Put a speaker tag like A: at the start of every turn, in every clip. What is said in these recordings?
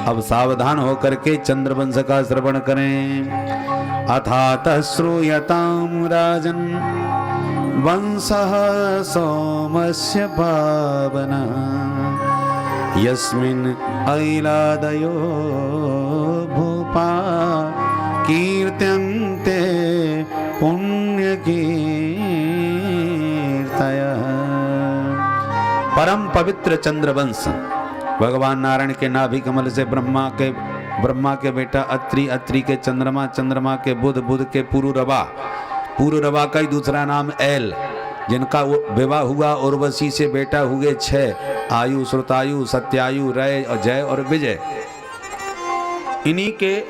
A: अब सावधान होकर के चंद्रवंश का श्रवण करें। अथातः श्रूयतां राजन् वंशः सोमस्य पावनः यस्मिन् ऐलादयो भूपा कीर्त्यन्ते पुण्यकीर्तयः। परम पवित्र चंद्रवंश भगवान नारायण के नाभि कमल से ब्रह्मा के बेटा अत्रि, अत्रि के चंद्रमा, चंद्रमा के बुध, बुध के पुरुरवा, पुरुरवा का ही दूसरा नाम एल, जिनका विवाह हुआ उर्वशी से बेटा हुए 6 आयु, श्रुतायु, सत्यायु, रय और जय और विजय। इन्हीं के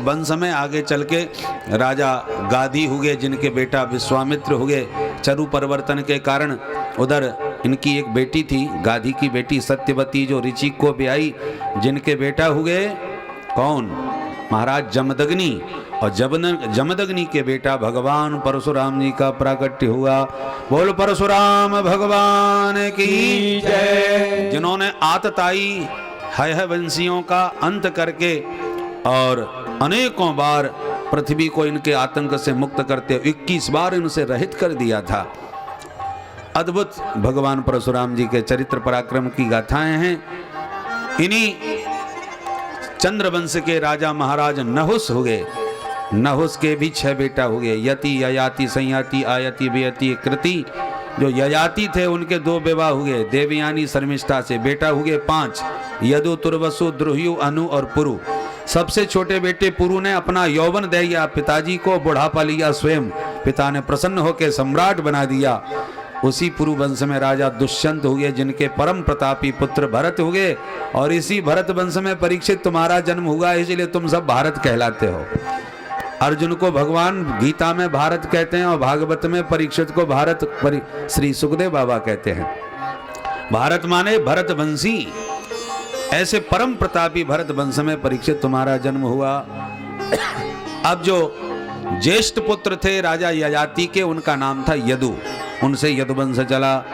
A: वंश में आगे चल के राजा गादी हुए, जिनके बेटा विश्वामित्र हुए। चरु परिवर्तन के कारण उधर इनकी एक बेटी थी, गादी की बेटी सत्यवती, जो ऋचि को ब्याई, जिनके बेटा हुए कौन? महाराज जमदग्नि। और जमदग्नि के बेटा भगवान परशुराम जी का प्राकट्य हुआ। बोल परशुराम भगवान की जय। जिन्होंने आतताई है वंशियों का अंत करके और अनेकों बार पृथ्वी को इनके आतंक से मुक्त करते 21 बार इनसे रहित कर दिया था। अद्भुत भगवान परशुराम जी के चरित्र पराक्रम की गाथाएं हैं। इन्हीं चंद्रवंश के राजा महाराज नहुस हुए। नहुस के भी 6 बेटा हुए, यति, ययाति, संयाति, आयति, वियति, कृति। जो ययाति थे उनके 2 विवाह हुए, देवयानी शर्मिष्ठा से। बेटा हुए 5, यदु, तुर्वसु, द्रुह्यु, अनु और पुरु। सबसे छोटे बेटे पुरु ने अपना यौवन दे दिया पिताजी को, बुढ़ापा लिया स्वयं। पिता ने प्रसन्न होकर सम्राट बना दिया। उसी पुरु वंश में राजा दुष्यंत हुए, जिनके परम प्रतापी पुत्र भरत हुए। और इसी भरत वंश में परीक्षित तुम्हारा जन्म हुआ, इसलिए तुम सब भारत कहलाते हो। अर्जुन को भगवान गीता में भारत कहते हैं और भागवत में परीक्षित को भारत श्री सुखदेव बाबा कहते हैं। भारत माने भरत वंशी। ऐसे परम प्रतापी भरत वंश में परीक्षित तुम्हारा जन्म हुआ। अब जो ज्येष्ठ पुत्र थे राजा ययाति के, उनका नाम था यदु। उनसे यदुवंश चला।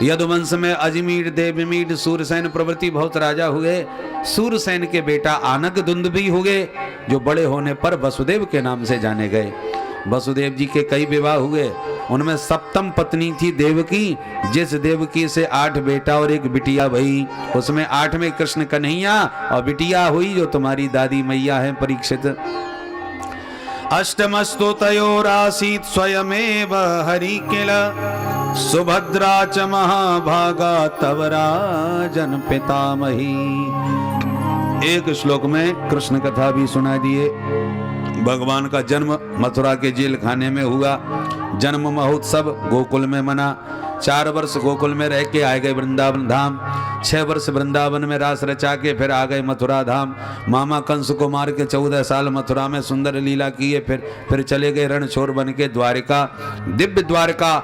A: यदुवंश में अजमीर, देवमीर, सूरसेन प्रभृति बहुत राजा हुए। सूरसेन के बेटा आनक दुंदुभी हुए, जो बड़े होने पर वसुदेव के नाम से जाने गए। वसुदेव जी के कई विवाह हुए। उनमें सप्तम पत्नी थी देवकी, जिस देवकी से 8 बेटा और 1 बिटिया भई। उसमें 8 में कृष्ण कन्हैया और बिटिया हुई जो तुम्हारी दादी मैया है परीक्षित। अष्टमस्तु तयोरासीत् स्वयमेव हरि किल सुभद्रा च महाभागा तव राजन पितामही। एक श्लोक में कृष्ण कथा भी सुना दिए। भगवान का जन्म मथुरा के जेल खाने में हुआ। जन्म महोत्सव गोकुल में मना। 4 वर्ष गोकुल में रह के आ गए वृंदावन धाम। 6 वर्ष वृंदावन में रास रचा के फिर आ गए मथुरा धाम। मामा कंस को मार के 14 साल मथुरा में सुंदर लीला किए। फिर चले गए रणछोड़ बन के द्वारिका। दिव्य द्वारिका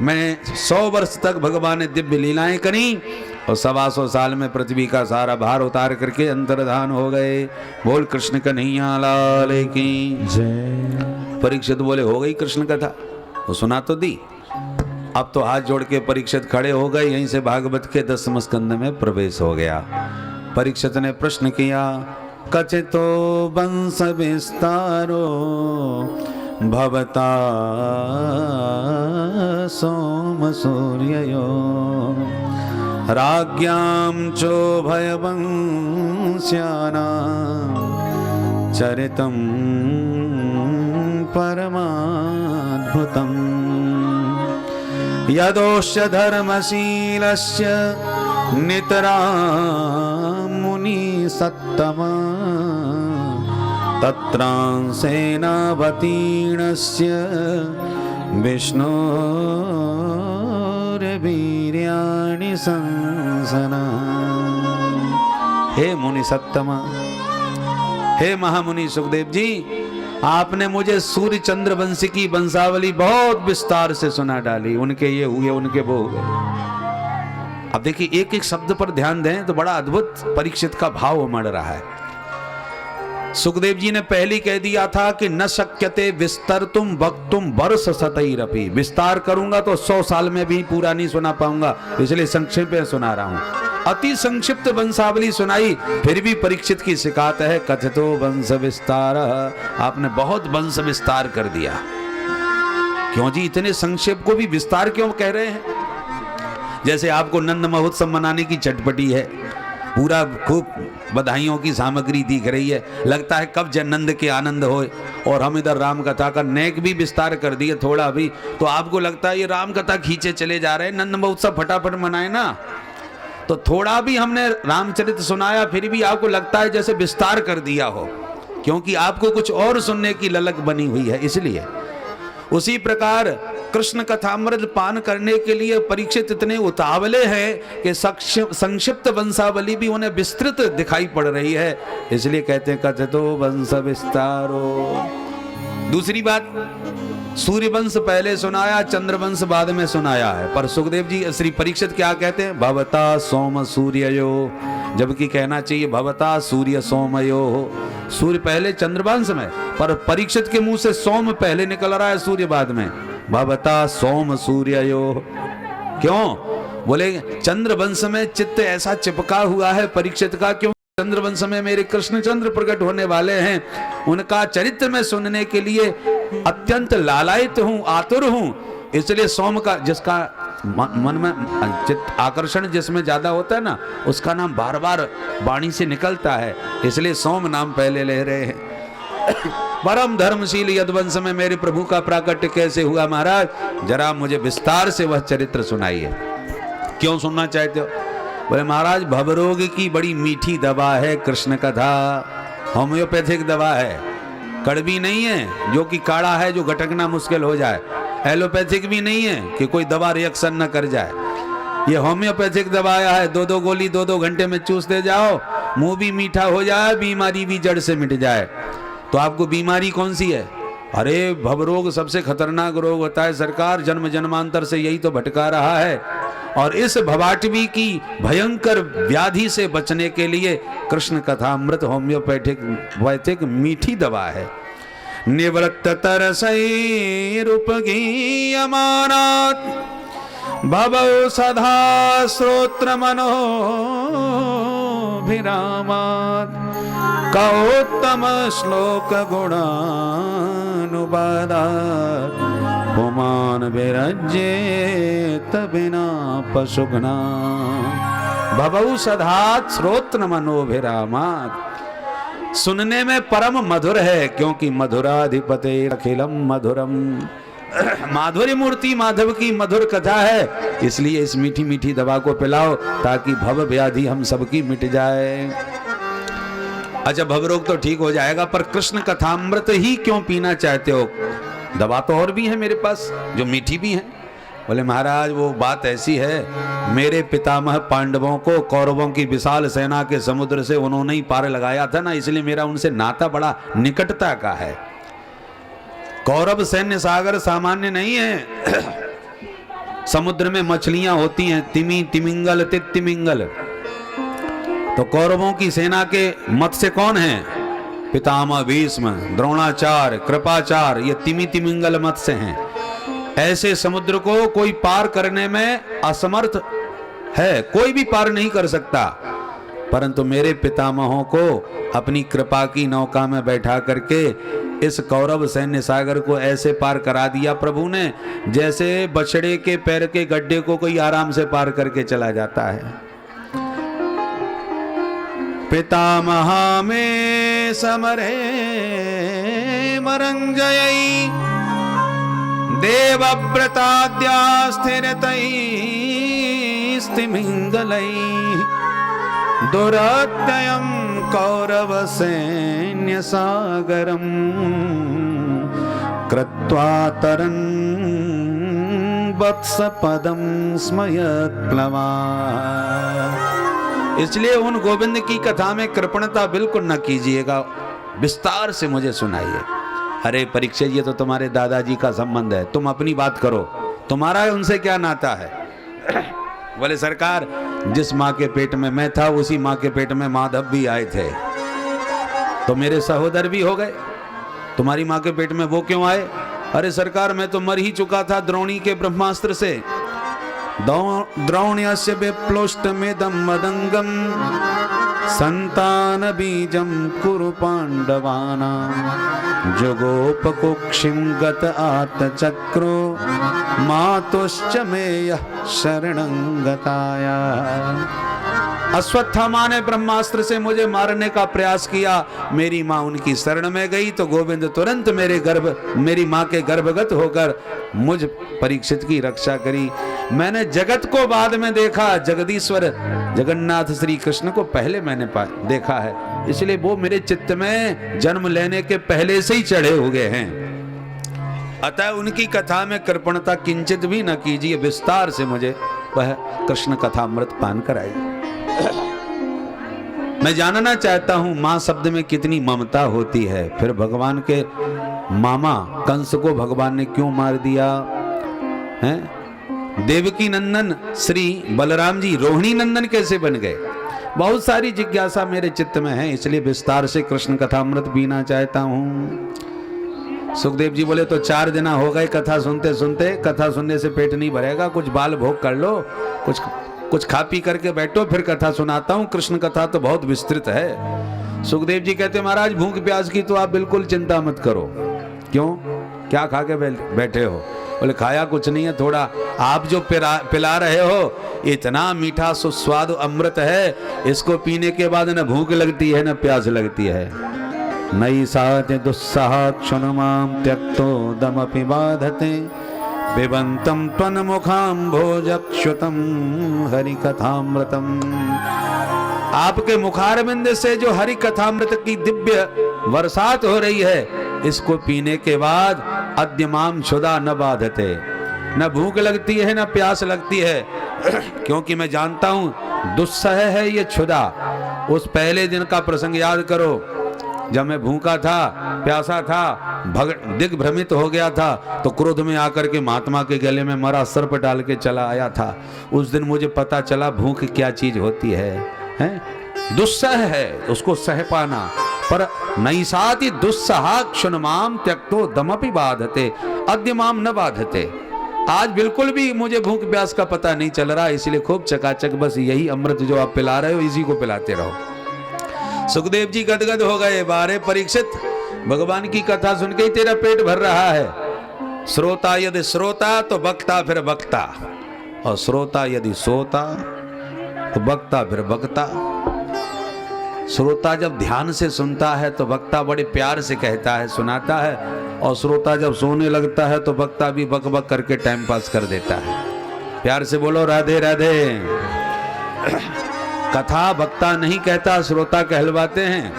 A: में 100 वर्ष तक भगवान ने दिव्य लीलाएं करी और 125 साल में पृथ्वी का सारा भार उतार करके अंतर्धान हो गए। बोल कृष्ण कन्हैया लाल की जय। परीक्षित बोले हो गई कृष्ण कथा, वो सुना तो दी। अब तो हाथ जोड़ के परीक्षित खड़े हो गए। यहीं से भागवत के 10वें स्कंद में प्रवेश हो गया। परीक्षित ने प्रश्न किया, कथितो वंश विस्तारो भवता सोम सूर्ययो राज्ञां चोभयवंश्यानां चरितं परमाद्भुतम् यदोश्य धर्मशीलस्य नितरां मुनिसत्तमा तत्रांसेनावतीर्णस्य विष्णोर्वीर्याणि संसना। हे मुनि सत्तमा, हे महामुनि सुखदेव जी, आपने मुझे सूर्य चंद्र वंश की वंशावली बहुत विस्तार से सुना डाली। उनके ये हुए, उनके वो हुए। अब देखिए एक एक शब्द पर ध्यान दें तो बड़ा अद्भुत परीक्षित का भाव उमड़ रहा है। सुखदेव जी ने पहले कह दिया था कि न शक्यते विस्तरतुम वक्तुम वर्ष शतैरपि। विस्तार करूंगा तो 100 साल में भी पूरा नहीं सुना पाऊंगा, इसलिए संक्षेप में सुना रहा हूं। अति संक्षिप्त वंशावली सुनाई, फिर भी परीक्षित की शिकायत है, कथितो वंश विस्तार, आपने बहुत वंश विस्तार कर दिया। क्यों जी, इतने संक्षेप को भी विस्तार क्यों कह रहे हैं? जैसे आपको नंद महोत्सव मनाने की चटपटी है, पूरा खूब बधाइयों की सामग्री दिख रही है, लगता है कब नंद के आनंद होए, और हम इधर राम कथा का नेक भी विस्तार कर दिए थोड़ा भी, तो आपको लगता है ये राम कथा खींचे चले जा रहे हैं, नंद महोत्सव फटाफट मनाए ना। तो थोड़ा भी हमने रामचरित सुनाया, फिर भी आपको लगता है जैसे विस्तार कर दिया हो, क्योंकि आपको कुछ और सुनने की ललक बनी हुई है, इसलिए। उसी प्रकार कृष्ण कथामृत पान करने के लिए परीक्षित इतने उतावले हैं कि संक्षिप्त वंशावली भी उन्हें विस्तृत दिखाई पड़ रही है, इसलिए कहते हैं कथितो वंश विस्तारो। दूसरी बात, सूर्यवंश पहले सुनाया, चंद्रवंश बाद में सुनाया है, पर सुखदेव जी श्री परीक्षित क्या कहते हैं, भवता सोम सूर्ययो, जबकि कहना चाहिए भवता सूर्य सोमयो। सूर्य पहले चंद्रवंश में, पर परीक्षित के मुंह से सोम पहले निकल रहा है, सूर्य बाद में। भवता सोम सूर्ययो, क्यों? बोले चंद्रवंश में चित्त ऐसा चिपका हुआ है परीक्षित का, क्यों? चंद्रवंश में मेरे कृष्णचंद्र प्रकट होने वाले हैं, उनका चरित्र में सुनने के लिए अत्यंत लालायित हूं, आतुर हूं, इसलिए सोम का, जिसका मन में चित्त आकर्षण जिसमें ज्यादा होता है ना, उसका नाम बार बार वाणी से निकलता है, इसलिए सोम नाम पहले ले रहे हैं। परम धर्मशील यदुवंश में मेरे प्रभु का प्राकट्य कैसे हुआ महाराज, जरा मुझे विस्तार से वह चरित्र सुनाइए। क्यों सुनना चाहते हो? बोले महाराज भवरोग की बड़ी मीठी दवा है कृष्ण कथा, होम्योपैथिक दवा है, कड़वी नहीं है जो कि काढ़ा है जो गटकना मुश्किल हो जाए, एलोपैथिक भी नहीं है कि कोई दवा रिएक्शन न कर जाए, ये होम्योपैथिक दवा है, 2-2 गोली 2-2 घंटे में चूसते जाओ, मुंह भी मीठा हो जाए, बीमारी भी जड़ से मिट जाए। तो आपको बीमारी कौन सी है? अरे भवरोग सबसे खतरनाक रोग होता है सरकार, जन्म जन्मांतर से यही तो भटका रहा है, और इस भवाटवी की भयंकर व्याधि से बचने के लिए कृष्ण कथामृत होम्योपैथिक मीठी दवा है। निवृत्त तरसैरुपगीयमानात् भवौ सदा श्रोत्र मनोभिरामात् कौत्तम श्लोक गुणानुवादात् पुमान विरज्येत बिना पशुघ्ना भवौ सदा श्रोत्र मनोभिरामात्। सुनने में परम मधुर है, क्योंकि मधुराधिपते अखिलम मधुरम, माधुर्य मूर्ति माधव की मधुर कथा है, इसलिए इस मीठी मीठी दवा को पिलाओ ताकि भव व्याधि हम सबकी मिट जाए। अच्छा भवरोग तो ठीक हो जाएगा, पर कृष्ण कथामृत ही क्यों पीना चाहते हो? दवा तो और भी है मेरे पास जो मीठी भी है। बोले महाराज वो बात ऐसी है, मेरे पितामह पांडवों को कौरवों की विशाल सेना के समुद्र से उन्होंने ही पार लगाया था ना, इसलिए मेरा उनसे नाता बड़ा निकटता का है। कौरव सैन्य सागर सामान्य नहीं है, समुद्र में मछलियां होती हैं, तिमी तिमिंगल तिमिंगल। तो कौरवों की सेना के मत्स्य कौन है? पितामह भीष्म, द्रोणाचार्य, कृपाचार्य, ये तिमी तिमिंगल मत्स्य हैं। ऐसे समुद्र को कोई पार करने में असमर्थ है, कोई भी पार नहीं कर सकता, परंतु मेरे पितामहों को अपनी कृपा की नौका में बैठा करके इस कौरव सैन्य सागर को ऐसे पार करा दिया प्रभु ने, जैसे बछड़े के पैर के गड्ढे को कोई आराम से पार करके चला जाता है। पितामहा में समरे मरंजयी देवव्रताद्या स्थिरतैः स्तिमिंगलैः दुरत्ययं कौरव सैन्य सागरं कृत्वा तरन् वत्स पदं स्मयत्प्लवा। इसलिए उन गोविंद की कथा में कृपणता बिल्कुल न कीजिएगा, विस्तार से मुझे सुनाइए। अरे परीक्षित ये तो तुम्हारे दादाजी का संबंध है, तुम अपनी बात करो, तुम्हारा उनसे क्या नाता है? बोले सरकार जिस माँ के पेट में मैं था उसी माँ के पेट में माधव भी आए थे, तो मेरे सहोदर भी हो गए, तुम्हारी माँ के पेट में वो क्यों आए? अरे सरकार मैं तो मर ही चुका था द्रोणी के ब्रह्मास्त्र से, द्रोण्यस्य विप्लोष्टमेदं मदंगम संतान बीजम कुरु पांडवानां जुगोपकुक्षिं गत आतचक्रो मातुश्च मेयः शरणं गताया। अश्वत्थामा ने ब्रह्मास्त्र से मुझे मारने का प्रयास किया, मेरी माँ उनकी शरण में गई तो गोविंद तुरंत मेरी माँ के गर्भगत होकर मुझ परीक्षित की रक्षा करी। मैंने जगत को बाद में देखा, जगदीश्वर जगन्नाथ श्री कृष्ण को पहले मैंने देखा है, इसलिए वो मेरे चित्त में जन्म लेने के पहले से ही चढ़े हुए हैं। अतः उनकी कथा में कृपणता किंचित भी न कीजिए, विस्तार से मुझे वह कृष्ण कथा अमृत पान कराई। मैं जानना चाहता हूं मां शब्द में कितनी ममता होती है। फिर भगवान के मामा कंस को भगवान ने क्यों मार दिया है? देवकी नंदन श्री बलराम जी रोहिणी नंदन कैसे बन गए? बहुत सारी जिज्ञासा मेरे चित्त में है, इसलिए विस्तार से कृष्ण कथा अमृत पीना चाहता हूं। सुखदेव जी बोले तो 4 दिन हो गए कथा सुनते सुनते, कथा सुनने से पेट नहीं भरेगा, कुछ बाल भोग कर लो, कुछ खा पी करके बैठो, फिर कथा सुनाता हूं। कृष्ण कथा तो बहुत विस्तृत है। सुखदेव जी कहते महाराज भूख प्यास की तो आप बिल्कुल चिंता मत करो। क्यों? क्या खा के बैठे हो? बोले खाया कुछ नहीं है, थोड़ा आप जो पिला रहे हो इतना मीठा सुस्वाद अमृत है, इसको पीने के बाद न भूख लगती है न प्यास लगती है। नई साथ दुस्साह क्षुनुमाम त्यक्तो दमपि बाधते पिबंतम त्वन्मुखाम्भोजक्षुतम हरि कथामृतम। आपके मुखारविंद से जो हरि कथामृत की दिव्य बरसात हो रही है, इसको पीने के बाद अद्यमाम क्षुधा न बाधते, न भूख लगती है न प्यास लगती है। क्योंकि मैं जानता हूं दुस्सह है ये क्षुधा। उस पहले दिन का प्रसंग याद करो, जब मैं भूखा था, प्यासा था, दिग्भ्रमित हो गया था, तो क्रोध में आकर के महात्मा के गले में मरा सर्प डाल के चला आया था। उस दिन मुझे पता चला भूख क्या चीज होती है? दुस्सह है, उसको सह पाना। पर नैसाति दुस्सहा क्षुन्माम त्यक्तो दमपि बाधते अद्यमाम न बाधते। आज बिल्कुल भी मुझे भूख प्यास का पता नहीं चल रहा, इसलिए खूब चकाचक बस यही अमृत जो आप पिला रहे हो इसी को पिलाते रहो। सुखदेव जी गदगद हो गए। बारे परीक्षित, भगवान की कथा सुन के ही तेरा पेट भर रहा है। श्रोता यदि श्रोता तो वक्ता फिर वक्ता, और श्रोता यदि सोता तो वक्ता फिर वक्ता। श्रोता जब ध्यान से सुनता है तो वक्ता बड़े प्यार से कहता है, सुनाता है, और श्रोता जब सोने लगता है तो वक्ता भी बक बक करके टाइम पास कर देता है। प्यार से बोलो राधे राधे। कथा वक्ता नहीं कहता, श्रोता कहलवाते हैं।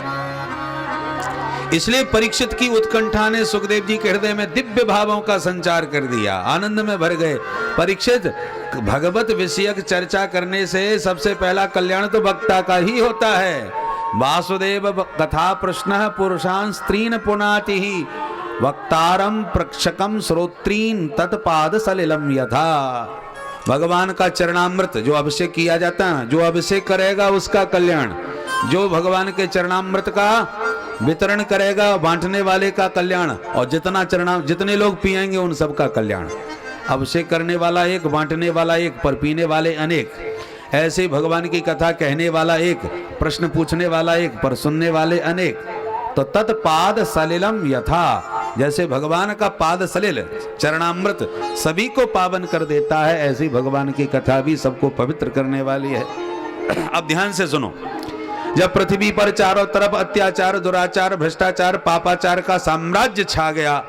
A: इसलिए परीक्षित की उत्कंठा ने सुखदेव जी के हृदय में दिव्य भावों का संचार कर दिया, आनंद में भर गए। परीक्षित, भगवत विषयक चर्चा करने से सबसे पहला कल्याण तो वक्ता का ही होता है। वासुदेव कथा प्रश्न पुरुषान स्त्रीन पुनाति ही वक्तारम प्रक्षकम श्रोत्रीन तत्पाद सलिलम यथा। भगवान का चरणामृत जो अभिषेक किया जाता है, जो अभिषेक करेगा उसका कल्याण, जो भगवान के चरणामृत का वितरण करेगा बांटने वाले का कल्याण, और जितने लोग पिएंगे उन सब का कल्याण। अभिषेक करने वाला एक, बांटने वाला एक, पर पीने वाले अनेक। ऐसे भगवान की कथा कहने वाला एक, प्रश्न पूछने वाला एक, पर सुनने वाले अनेक। तो तत्पाद सलिलम यथा, जैसे भगवान का पाद सलिल चरणामृत सभी को पावन कर देता है, ऐसी भगवान की कथा भी सबको पवित्र करने वाली है। अब ध्यान से सुनो। जब पृथ्वी पर चारों तरफ अत्याचार, दुराचार, भ्रष्टाचार, पापाचार का साम्राज्य छा गया,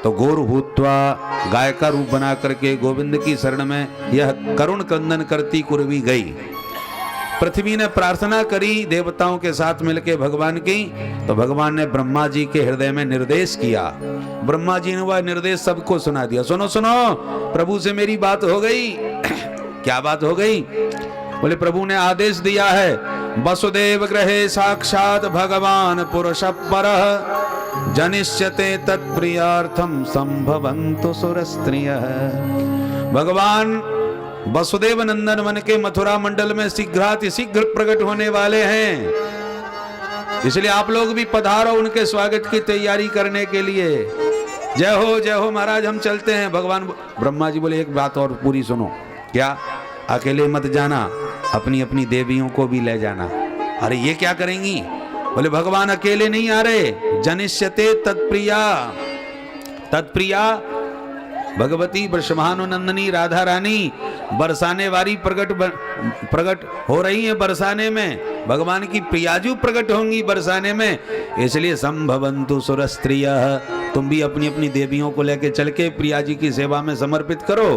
A: तो घोर भूत्वा गाय का रूप बना करके गोविंद की शरण में यह करुण क्रंदन करती कुरवी गई। पृथ्वी ने प्रार्थना करी देवताओं के साथ मिलकर भगवान की, तो भगवान ने ब्रह्मा जी के हृदय में निर्देश किया। ब्रह्मा जी ने वह निर्देश सबको सुना दिया। सुनो सुनो, प्रभु से मेरी बात हो गई। क्या बात हो गई? बोले प्रभु ने आदेश दिया है, वसुदेव गृहे साक्षात भगवान पुरुष परः जनिष्यते तत्प्रियार्थम संभवन्तु सुरस्त्रियः। भगवान वसुदेव नंदन मन के मथुरा मंडल में शीघ्र प्रकट होने वाले हैं, इसलिए आप लोग भी पधारो उनके स्वागत की तैयारी करने के लिए। जय हो महाराज, हम चलते हैं। भगवान ब्रह्मा जी बोले एक बात और पूरी सुनो। क्या? अकेले मत जाना, अपनी अपनी देवियों को भी ले जाना। अरे ये क्या करेंगी? बोले भगवान अकेले नहीं आ रहे, जनिष्यते तत्प्रिया। तत्प्रिया भगवती वृषभानुनंदनी राधा रानी बरसाने वाली प्रकट हो रही है। बरसाने में भगवान की प्रियाजू प्रकट होंगी बरसाने में, इसलिए संभवन्तु सुरस्त्रियः, तुम भी अपनी अपनी देवियों को लेके चल के प्रिया जी की सेवा में समर्पित करो।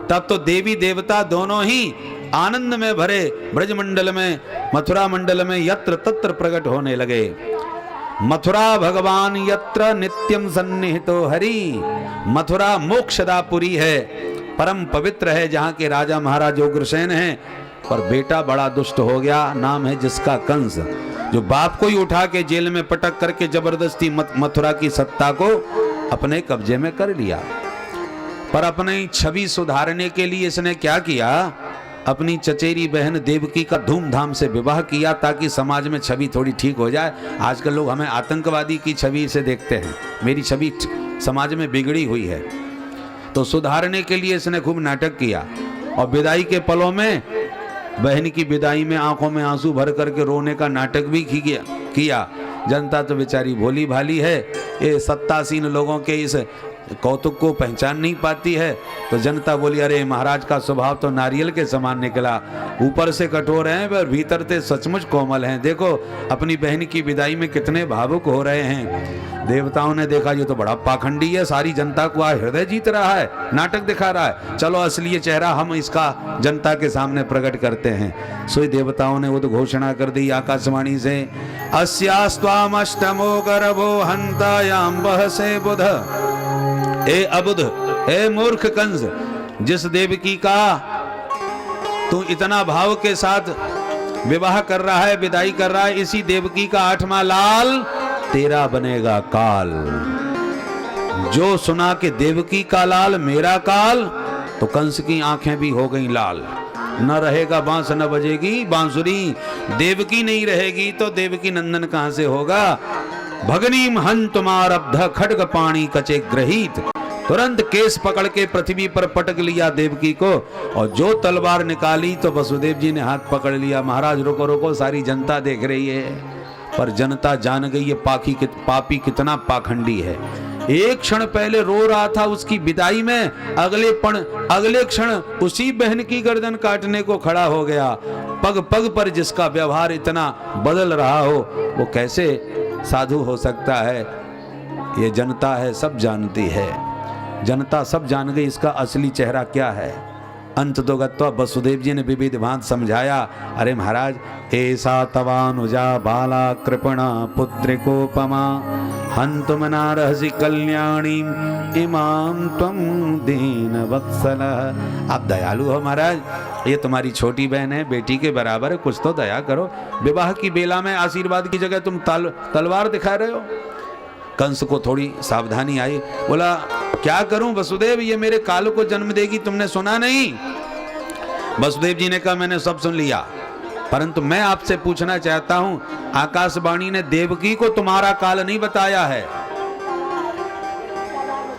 A: तब तो देवी देवता दोनों ही आनंद में भरे ब्रजमंडल में, मथुरा मंडल में यत्र तत्र प्रकट होने लगे। मथुरा भगवान यत्र नित्यम सन्निहितो हरि, मथुरा मोक्षदापुरी है, परम पवित्र है, जहाँ के राजा महाराज उग्रसेन हैं। पर बेटा बड़ा दुष्ट हो गया, नाम है जिसका कंस, जो बाप को ही उठा के जेल में पटक करके जबरदस्ती मथुरा की सत्ता को अपने कब्जे में कर लिया। पर अपनी छवि सुधारने के लिए इसने क्या किया? अपनी चचेरी बहन देवकी का धूमधाम से विवाह किया, ताकि समाज में छवि थोड़ी ठीक हो जाए। आजकल लोग हमें आतंकवादी की छवि से देखते हैं, मेरी छवि समाज में बिगड़ी हुई है। तो सुधारने के लिए इसने खूब नाटक किया, और विदाई के पलों में, बहन की विदाई में आंखों में आंसू भर करके रोने का नाटक भी किया। जनता तो बेचारी भोली भाली है, ये सत्तासीन लोगों के इस कौतुक को पहचान नहीं पाती है। तो जनता बोली, अरे महाराज का स्वभाव तो नारियल के समान निकला, ऊपर से कठोर हैं पर भीतर से सचमुच कोमल हैं। देखो अपनी बहन की विदाई में कितने भावुक हो रहे हैं। देवताओं ने देखा ये तो बड़ा पाखंडी है, सारी जनता को आज हृदय जीत रहा है, नाटक दिखा रहा है, चलो असली चेहरा हम इसका जनता के सामने प्रकट करते हैं। सो देवताओं ने वो तो घोषणा कर दी आकाशवाणी से, अस्यास्त्वामष्टमो गर्भो हन्तायाम बहसे बुध। ए अबुध, ए मूर्ख कंस, जिस देवकी का तू इतना भाव के साथ विवाह कर रहा है, विदाई कर रहा है, इसी देवकी का 8वां लाल तेरा बनेगा काल। जो सुना कि देवकी का लाल मेरा काल, तो कंस की आंखें भी हो गई लाल। न रहेगा बांस न बजेगी बांसुरी, देवकी नहीं रहेगी तो देवकी नंदन कहां से होगा। भगनीम हंतुमारब्ध खड्ग पाणी कचे ग्रहीत, तुरंत केस पकड़ के पृथ्वी पर पटक लिया देवकी को, और जो तलवार निकाली तो वसुदेव जी ने हाथ पकड़ लिया। महाराज रुको रुको, सारी जनता देख रही है, पर जनता जान गई ये पापी कितना पाखंडी है। एक क्षण पहले रो रहा था उसकी विदाई में, अगले क्षण उसी बहन की गर्दन काटने को खड़ा हो गया। पग पग पर जिसका व्यवहार इतना बदल रहा हो, वो कैसे साधु हो सकता है? ये जनता है, सब जानती है, जनता सब जान गई इसका असली चेहरा क्या है। अंत तो गत्वा वसुदेव जी ने विविध भांत समझाया, अरे महाराज ऐसा तवानुजा बाला कृपणा पुत्रिकोपमा हंतुम नारहसि कल्याणी इमाम त्वं दीन वत्सल। आप दयालु हो महाराज, ये तुम्हारी छोटी बहन है, बेटी के बराबर है, कुछ तो दया करो। विवाह की बेला में आशीर्वाद की जगह तुम तलवार दिखा रहे हो। कंस को थोड़ी सावधानी आई, बोला क्या करूं वसुदेव, ये मेरे काल को जन्म देगी, तुमने सुना नहीं? वसुदेव जी ने कहा मैंने सब सुन लिया, परंतु मैं आपसे पूछना चाहता हूं, आकाशवाणी ने देवकी को तुम्हारा काल नहीं बताया है,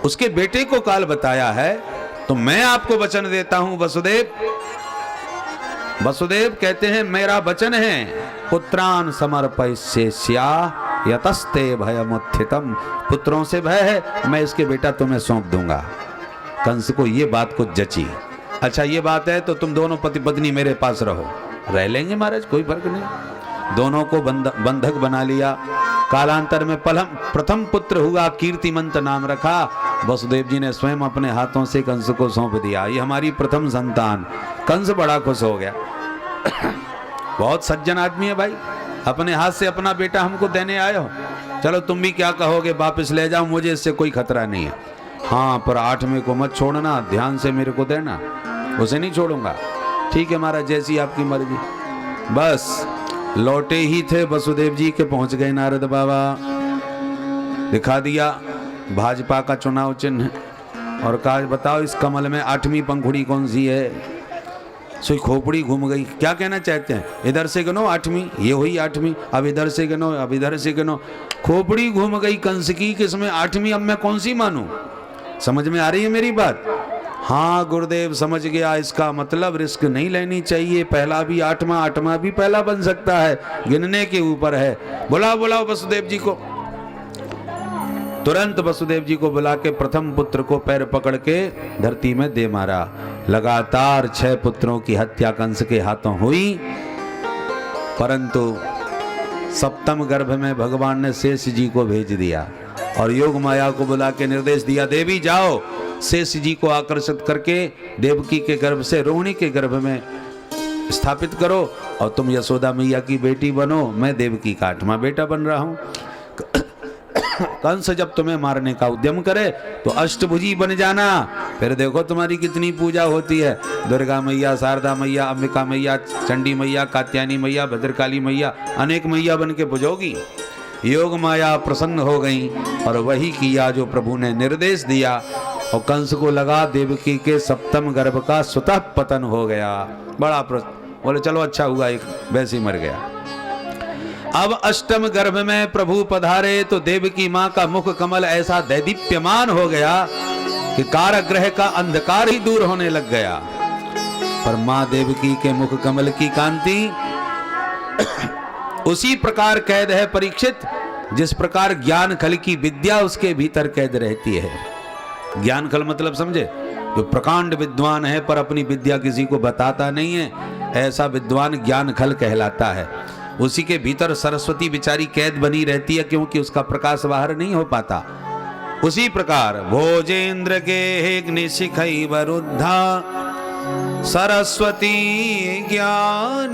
A: उसके बेटे को काल बताया है। तो मैं आपको वचन देता हूं वसुदेव। वसुदेव कहते हैं मेरा वचन है, पुत्रान समर्पयिष्यस्या यतस्ते भयमुत्थितम, पुत्रों से भय है, मैं इसके बेटा तुम्हें सौंप दूंगा। कंस को ये बात को जची, अच्छा ये बात है तो तुम दोनों पति पत्नी मेरे पास रहो। रह लेंगे महाराज, कोई फर्क नहीं। दोनों को बंधक बना लिया। कालांतर में प्रथम पुत्र हुआ, कीर्तिमंत नाम रखा। वसुदेव जी ने स्वयं अपने हाथों से कंस को सौंप दिया, ये हमारी प्रथम संतान। कंस बड़ा खुश हो गया। बहुत सज्जन आदमी है भाई, अपने हाथ से अपना बेटा हमको देने आए हो, चलो तुम भी क्या कहोगे वापस ले जाओ, मुझे इससे कोई खतरा नहीं है। हाँ पर 8वें को मत छोड़ना, ध्यान से मेरे को देना, उसे नहीं छोड़ूंगा। ठीक है महाराज, जैसी आपकी मर्जी। बस लौटे ही थे वसुदेव जी के पहुंच गए नारद बाबा, दिखा दिया भाजपा का चुनाव चिन्ह और कहा बताओ इस कमल में 8वीं पंखुड़ी कौन सी है। सोई खोपड़ी घूम गई, क्या कहना चाहते हैं? इधर से गिनो 8वीं, ये हुई 8वीं, अब इधर से गिनो, अब इधर से गिनो, खोपड़ी घूम गई कंस की, किसमें 8वीं, अब मैं कौन सी मानूं? समझ में आ रही है मेरी बात? हाँ गुरुदेव समझ गया, इसका मतलब रिस्क नहीं लेनी चाहिए, पहला भी आठवां, आठवां भी पहला बन सकता है, गिनने के ऊपर है। बुलाओ बुलाओ वसुदेव जी को। तुरंत वसुदेव जी को बुला के प्रथम पुत्र को पैर पकड़ के धरती में दे मारा। लगातार 6 पुत्रों की हत्या कंस के हाथों हुई, परंतु सप्तम गर्भ में भगवान ने शेष जी को भेज दिया और योग माया को बुला के निर्देश दिया, देवी जाओ शेष जी को आकर्षित करके देवकी के गर्भ से रोहिणी के गर्भ में स्थापित करो और तुम यशोदा मैया की बेटी बनो, मैं देवकी का 8वां बेटा बन रहा हूं। कंस जब तुम्हें मारने का उद्यम करे तो अष्टभुजी बन जाना, फिर देखो तुम्हारी कितनी पूजा होती है। दुर्गा मैया, शारदा मैया, अंबिका मैया, चंडी मैया, कात्यायनी मैया, भद्रकाली मैया, अनेक मैया बन के पूजोगी। योग माया प्रसन्न हो गई और वही किया जो प्रभु ने निर्देश दिया और कंस को लगा देवकी के सप्तम गर्भ का स्वतः पतन हो गया। बड़ा बोले चलो अच्छा हुआ, एक वैसे ही मर गया। अब अष्टम गर्भ में प्रभु पधारे तो देवकी मां का मुख कमल ऐसा दैदीप्यमान हो गया कि कारागृह का अंधकार ही दूर होने लग गया। पर मां देवकी के मुख कमल की कांति उसी प्रकार कैद है परीक्षित, जिस प्रकार ज्ञान खल की विद्या उसके भीतर कैद रहती है। ज्ञान खल मतलब समझे, जो प्रकांड विद्वान है पर अपनी विद्या किसी को बताता नहीं है, ऐसा विद्वान ज्ञान खल कहलाता है। उसी के भीतर सरस्वती बिचारी कैद बनी रहती है, क्योंकि उसका प्रकाश बाहर नहीं हो पाता। उसी प्रकार भोजेंद्र के निशिखई वरुद्धा सरस्वती ज्ञान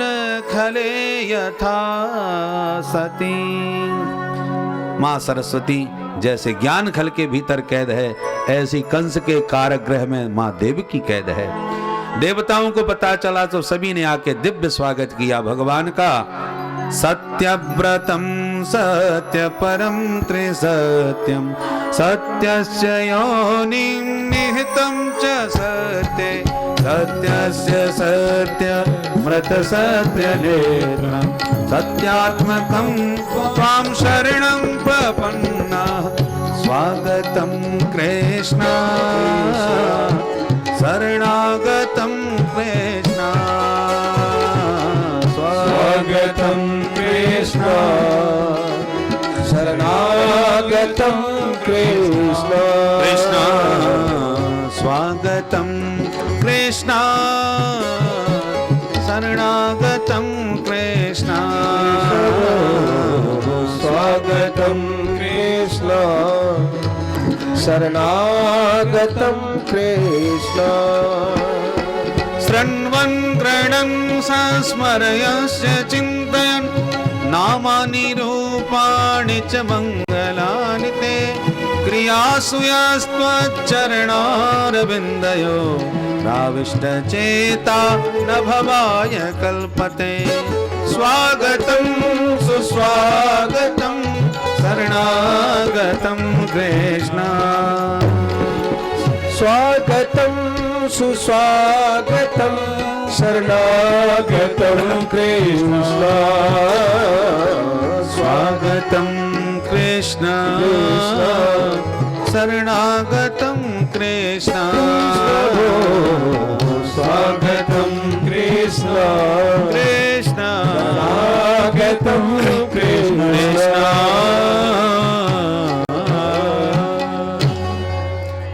A: खले यथा सती। मां सरस्वती जैसे ज्ञान खल के भीतर कैद है, ऐसी कंस के कारागृह में मां देवकी कैद है। देवताओं को पता चला तो सभी ने आके दिव्य स्वागत किया भगवान का। सत्यव्रतम सत्य परम त्रिसत्यम सत्यस्य योनिं निहितं च सत्ये सत्यस्य सत्य मृत सत्य नेत्रं सत्यात्मकं त्वां शरणं प्रपन्ना स्वागतं कृष्ण शरणागतं कृष्ण स्वागतं कृष्ण शरणागतं कृष्ण कृष्ण स्वागतं कृष्ण शरणागतं कृष्ण स्वागतं कृष्ण शरणागतं कृष्ण। शृण्वन् गृह्णन् संस्मर्यस्य चिन्तयन् नामानि रूपाणि च मङ्गलानि ते क्रियासु यस्त्वच्चरणारविन्दयो नाविष्टचेता न भवाय कल्पते। स्वागतं सुस्वागतं शरणागतं कृष्ण स्वागतं सुस्वागतं शरणागतं कृष्ण स्वागतं कृष्ण शरणागतं कृष्ण स्वागतं कृष्ण कृष्ण शरणागतं कृष्ण।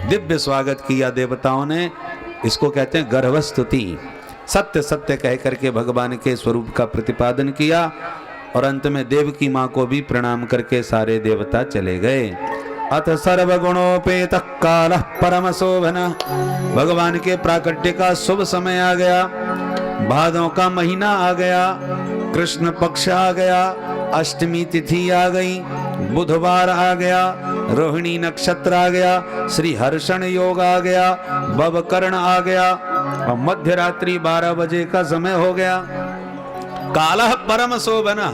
A: दिव्य स्वागत किया देवताओं ने, इसको कहते हैं गर्भस्तुति। सत्य सत्य कह करके भगवान के स्वरूप का प्रतिपादन किया और अंत में देवकी मां को भी प्रणाम करके सारे देवता चले गए। अथ सर्वगुणोपेतः कालः परम शोभनः। भगवान के प्राकट्य का शुभ समय आ गया, भादों का महीना आ गया, कृष्ण पक्ष आ गया, अष्टमी तिथि आ गई, बुधवार आ गया, रोहिणी नक्षत्र आ गया, श्री हर्षण योग आ गया, बवकर्ण आ गया और मध्य रात्रि 12 बजे का समय हो गया। कालः परम शोभनः।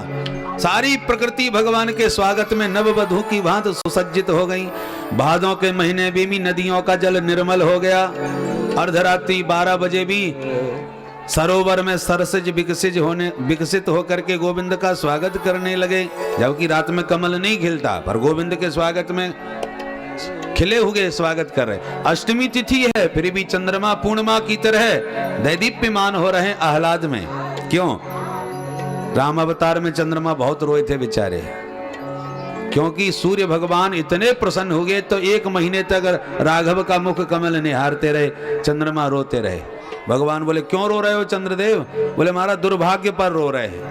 A: सारी प्रकृति भगवान के स्वागत में नववधू की भांति सुसज्जित हो गई। भादों के महीने में भी नदियों का जल निर्मल हो गया। अर्धरात्रि 12 बजे भी सरोवर में सरसिज विकसित होकर के गोविंद का स्वागत करने लगे। जबकि रात में कमल नहीं खिलता, पर गोविंद के स्वागत में खिले हुए स्वागत कर रहे। अष्टमी तिथि है फिर भी चंद्रमा पूर्णिमा की तरह दैदीप्यमान हो रहे हैं आह्लाद में। क्यों? राम अवतार में चंद्रमा बहुत रोए थे बेचारे, क्योंकि सूर्य भगवान इतने प्रसन्न हो गए तो 1 महीने तक राघव का मुख कमल निहारते रहे, चंद्रमा रोते रहे। भगवान बोले क्यों रो रहे हो चंद्रदेव? बोले हमारा दुर्भाग्य पर रो रहे हैं।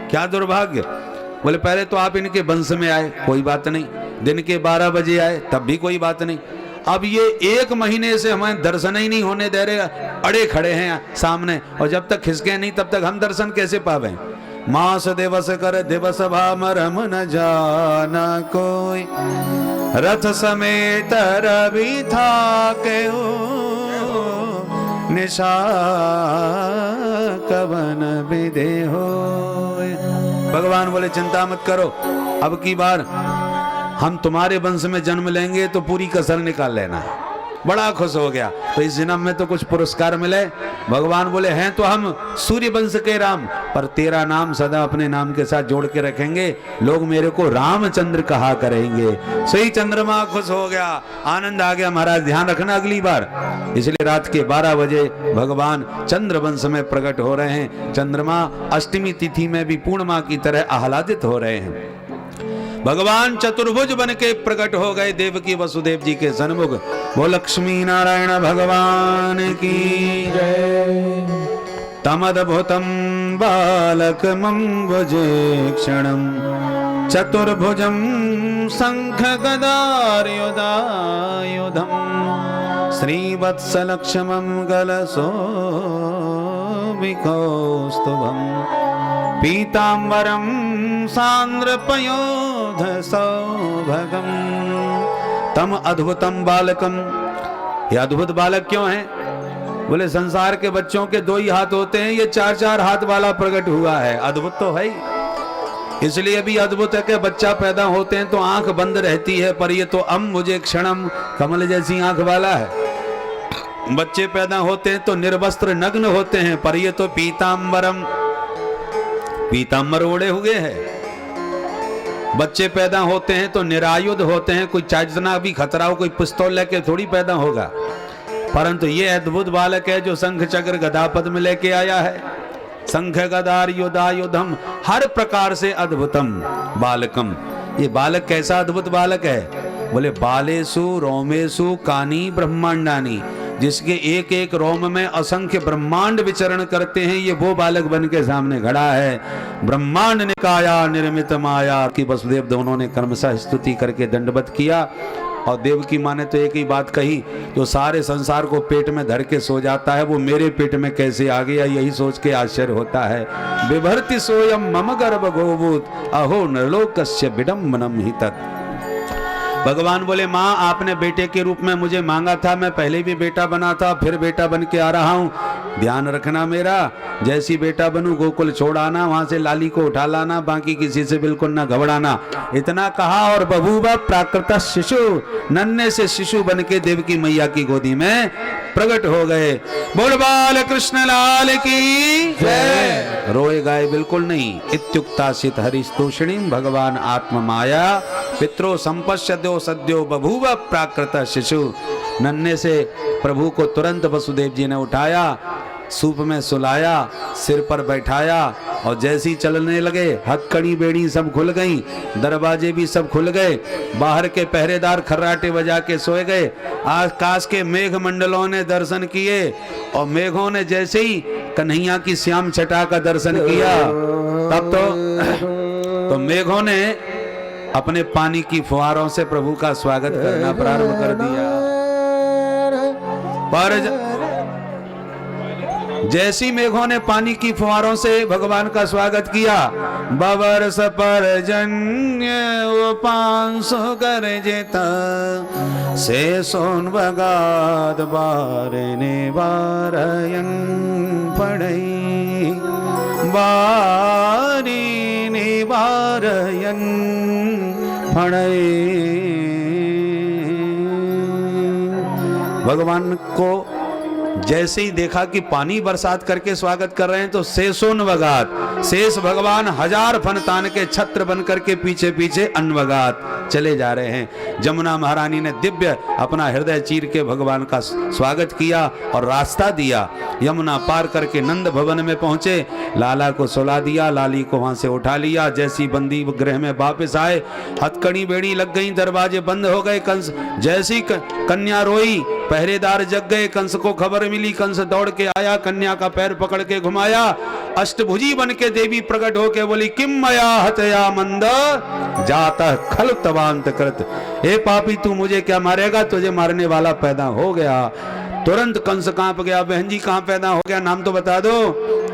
A: क्या दुर्भाग्य? बोले पहले तो आप इनके वंश में आए, कोई बात नहीं, दिन के 12 बजे आए तब भी कोई बात नहीं, अब ये 1 महीने से हमें दर्शन ही नहीं होने दे रहे, अड़े खड़े हैं सामने, और जब तक खिसके नहीं तब तक हम दर्शन कैसे पावे? मास दिवस कर दिवस भामरम न जाना कोई, रथ समेत रवि था के निशा कवन विदे हो। भगवान बोले चिंता मत करो, अब की बार हम तुम्हारे वंश में जन्म लेंगे तो पूरी कसर निकाल लेना। बड़ा खुश हो गया, तो इस जन्म में तो कुछ पुरस्कार मिले। भगवान बोले हैं तो हम सूर्य वंश के राम, पर तेरा नाम सदा अपने नाम के साथ जोड़ के रखेंगे, लोग मेरे को रामचंद्र कहा करेंगे। सही चंद्रमा खुश हो गया, आनंद आ गया। महाराज ध्यान रखना अगली बार, इसलिए रात के 12 बजे भगवान चंद्र वंश में प्रकट हो रहे हैं। चंद्रमा अष्टमी तिथि में भी पूर्णिमा की तरह आह्लादित हो रहे हैं। भगवान चतुर्भुज बन के प्रकट हो गए देवकी वसुदेव जी के सन्मुख। वो लक्ष्मी नारायण भगवान की जय। तमद्भुतम बालकमं भुजेक्षणं चतुर्भुजं शंख गदायुधायुधं श्रीवत्सलक्ष्मं गलशोभिकौस्तुभं पीतांबरं सांद्रपयोध सौभगम तम अद्भुतम बालकम। ये अद्भुत बालक क्यों है? बोले संसार के बच्चों के 2 ही हाथ होते हैं, ये 4-4 हाथ वाला प्रकट हुआ है, अद्भुत तो है ही। इसलिए भी अद्भुत है कि बच्चा पैदा होते हैं तो आंख बंद रहती है, पर ये तो मुझे क्षणम कमल जैसी आंख वाला है। बच्चे पैदा होते हैं तो निर्वस्त्र नग्न होते हैं, पर ये तो पीतांबरम पीतांबर ओढ़े हुए हैं। बच्चे पैदा होते हैं तो निरायुध होते हैं, कोई चाजना भी खतरा हो, कोई पिस्तौल लेके थोड़ी पैदा होगा। परंतु ये अद्भुत बालक है जो शंख चक्र गदा पद्म में लेके आया है। शंख गदार युधायुधम, हर प्रकार से अद्भुतम बालकम। ये बालक कैसा अद्भुत बालक है? बोले बालेसु रोमेशु कानी ब्रह्मांडानी, जिसके एक एक रोम में असंख्य ब्रह्मांड विचरण करते हैं, ये वो बालक बन के सामने खड़ा है। ब्रह्मांड निकाया निर्मित माया की वसुदेव दोनों ने क्रमशः स्तुति करके दंडवत किया। और देव की माँ ने तो एक ही बात कही, जो सारे संसार को पेट में धर के सो जाता है वो मेरे पेट में कैसे आ गया, यही सोच के आश्चर्य होता है। विभर्ति सोयम मम गर्भ गोभूत अहो नरलोकस्य विडम्बनम हि तत्। भगवान बोले माँ आपने बेटे के रूप में मुझे मांगा था, मैं पहले भी बेटा बना था, फिर बेटा बन के आ रहा हूँ, ध्यान रखना मेरा। जैसी बेटा बनूं गोकुल छोड़ आना, वहां से लाली को उठा लाना, बाकी किसी से बिल्कुल ना घबराना। इतना कहा और बबूबा प्राकृत शिशु, नन्हे से शिशु बन के देवकी मैया की गोदी में प्रकट हो गए। बोल बाल कृष्ण लाल की जय। रोए गाय बिल्कुल नहीं। इत्युक्ता सित हरिस्तोषिणी भगवान आत्म माया पित्रो संपश्यद्यो सद्यो बभूव प्राकृत शिशु। नन्हे से प्रभु को तुरंत वसुदेव जी ने उठाया, सूप में सुलाया, सिर पर बैठाया, और जैसी चलने लगे हथकड़ी बेड़ी सब खुल गईं, दरवाजे भी सब खुल गए, बाहर के पहरेदार खर्राटे बजा के सोए गए। आकाश के मेघ मंडलों ने दर्शन किए, और मेघों ने जैसे ही कन्हैया की श्याम छटा का दर्शन किया, तब तो मेघों ने अपने पानी की फुहारों से प्रभु का स्वागत करना प्रारंभ कर दिया। पर जैसी मेघों ने पानी की फुहारों से भगवान का स्वागत किया, बबरस पर जन्य वो 500 कर जेता से सोन बगाद बारने बारयं पढ़ई बारी ने बारयं पढ़ई। भगवान को जैसे ही देखा कि पानी बरसात करके स्वागत कर रहे हैं तो शेषोन्वगात, शेष भगवान 1000 फन तान के छत्र बन करके पीछे पीछे अन्वगात चले जा रहे हैं। जमुना महारानी ने दिव्य अपना हृदय चीर के भगवान का स्वागत किया और रास्ता दिया। यमुना पार करके नंद भवन में पहुंचे, लाला को सुला दिया, लाली को वहां से उठा लिया। जैसी बंदी गृह में वापस आए, हथकड़ी बेड़ी लग गई, दरवाजे बंद हो गए। कंस जैसी कन्या रोई, पहरेदार जग गए। कंस को खबर मिली, कंस दौड़ के आया, कन्या का पैर पकड़ के घुमाया। अष्टभुजी बन के देवी प्रकट होके बोली, किम मया हतया मंद जाता खल तवांत कृत। हे पापी, तू मुझे क्या मारेगा? तुझे मारने वाला पैदा हो गया। तुरंत कंस कांप गया, बहन जी कहां पैदा हो गया, नाम तो बता दो।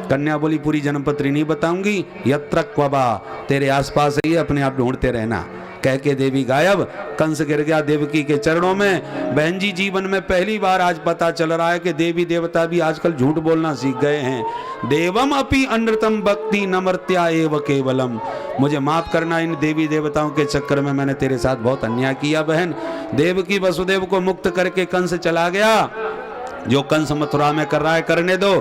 A: कन्या बोली, पूरी जन्मपत्री नहीं बताऊंगी, यत्र क्वबा, तेरे आसपास ही अपने आप ढूंढते रहना। कह के देवी गायब। कंस गिर गया देवकी के चरणों में। बहन जी, जीवन में पहली बार आज पता चल रहा है कि देवी देवता भी आजकल झूठ बोलना सीख गए हैं। देवम अपि अनृतम भक्ति नमर्त्या एव केवलम। मुझे माफ करना, इन देवी देवताओं के चक्कर में मैंने तेरे साथ बहुत अन्याय किया। बहन, देवकी वसुदेव को मुक्त करके कंस चला गया। जो कंस मथुरा में कर रहा है करने दो।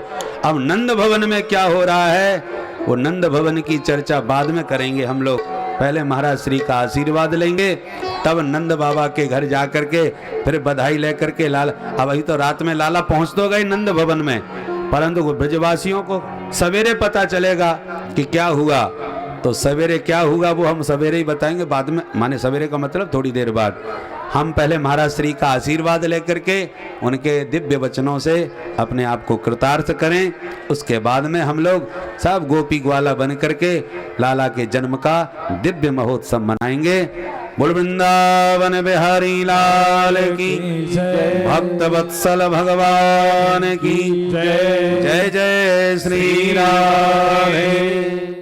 A: अब नंद भवन में क्या हो रहा है, वो नंद भवन की चर्चा बाद में करेंगे हम लोग। पहले महाराज श्री का आशीर्वाद लेंगे, तब नंद बाबा के घर जा करके फिर बधाई लेकर के लाला। अब अभी तो रात में लाला पहुंच तो गए नंद भवन में, परंतु ब्रजवासियों को सवेरे पता चलेगा कि क्या हुआ। तो सवेरे क्या हुआ वो हम सवेरे ही बताएंगे, बाद में, माने सवेरे का मतलब थोड़ी देर बाद। हम पहले महाराज श्री का आशीर्वाद लेकर के उनके दिव्य वचनों से अपने आप को कृतार्थ करें। उसके बाद में हम लोग सब गोपी ग्वाला बन करके लाला के जन्म का दिव्य महोत्सव मनाएंगे। बोल वृंदावन बिहारी लाल की भक्त वत्सल भगवान की जय। जय जय श्री राधे।